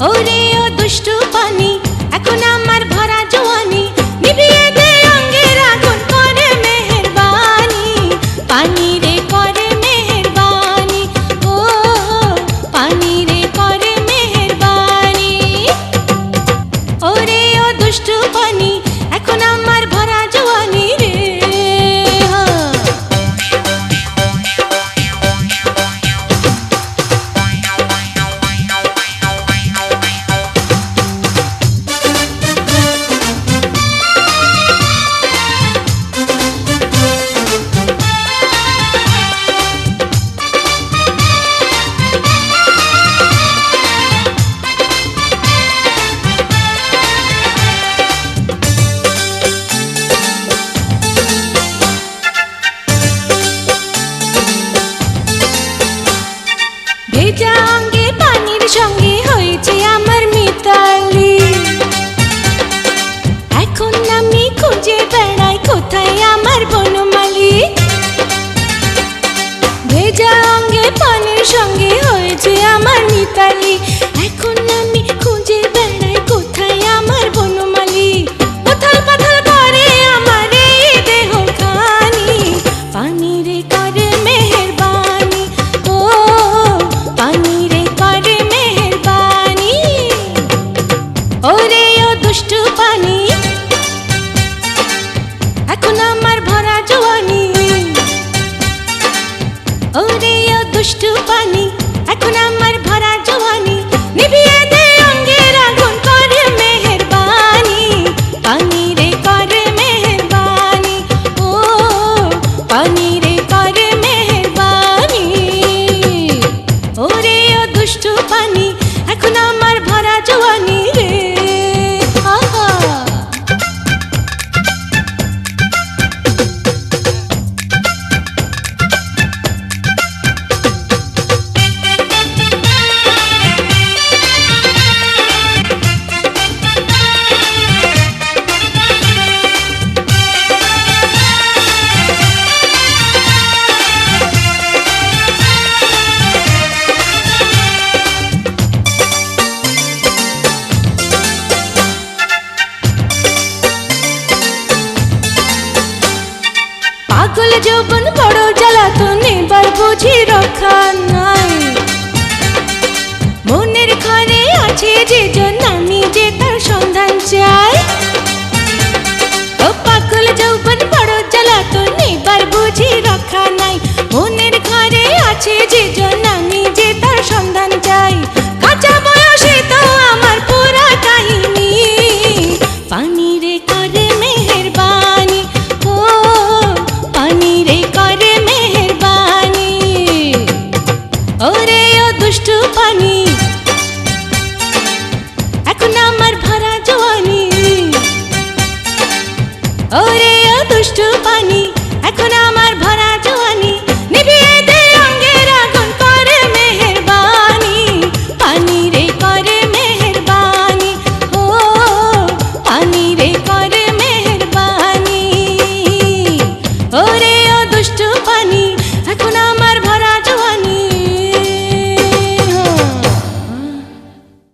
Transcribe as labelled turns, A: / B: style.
A: ওরে ও দুষ্টু পানি এখন আমার ভরা জওয়ানি নিভিয়ে দে অঙ্গের আগুন করে মেহেরবানি পানি রে করে মেহেরবানি ও পানি রে করে মেহেরবানি ওরে ও দুষ্টু পানি এখন আমার ভরা জওয়ানি রে ভেজা অঙ্গে পানির সঙ্গে হয়েছে আমার মিতালি এখন আমি খুঁজে বেড়াই কোথায় আমার বনমালী ভেজা অঙ্গে পানির সঙ্গে হয়েছে আমার মিতালি এখন আমি খুঁজে বেড়াই কোথায় আমার বনমালী উথাল পাথাল করে আমার এই দেহ খানি পানি রে করে মেহেরবানি ও পানি রে করে মেহেরবানি ওরে ও দুষ্টু পানি এখন আমার ভরা জওয়ানি ওরে ও দুষ্টু পানি এখন আমার ভরা জওয়ানি নিভিয়ে দে অঙ্গের আগুন করে মেহেরবানি পানি রে করে মেহেরবানি ও পানি রে করে মেহেরবানি ওরে ও দুষ্টু পানি এখন আমার ভরা জওয়ানি রে আহা পাগল যৌবন বড় জ্বালাতন এবার বুঝি রক্ষা নাই মনের ঘরে আছে যে জন আমি যে তার সন্ধান চাই ও পাগল যৌবন বড় জ্বালাতন এবার বুঝি রক্ষা নাই মনের ঘরে আছে যে জন আমি যে তার সন্ধান চাই কাঁচা বয়সে তো আমার পুরা কাহিনী পানি রে করে মেহেরবানি ও পানি রে করে মেহেরবানি ওরে ও দুষ্টু পানি এখন আমার ভরা জওয়ানি ওরে ও দুষ্টু পানি এখন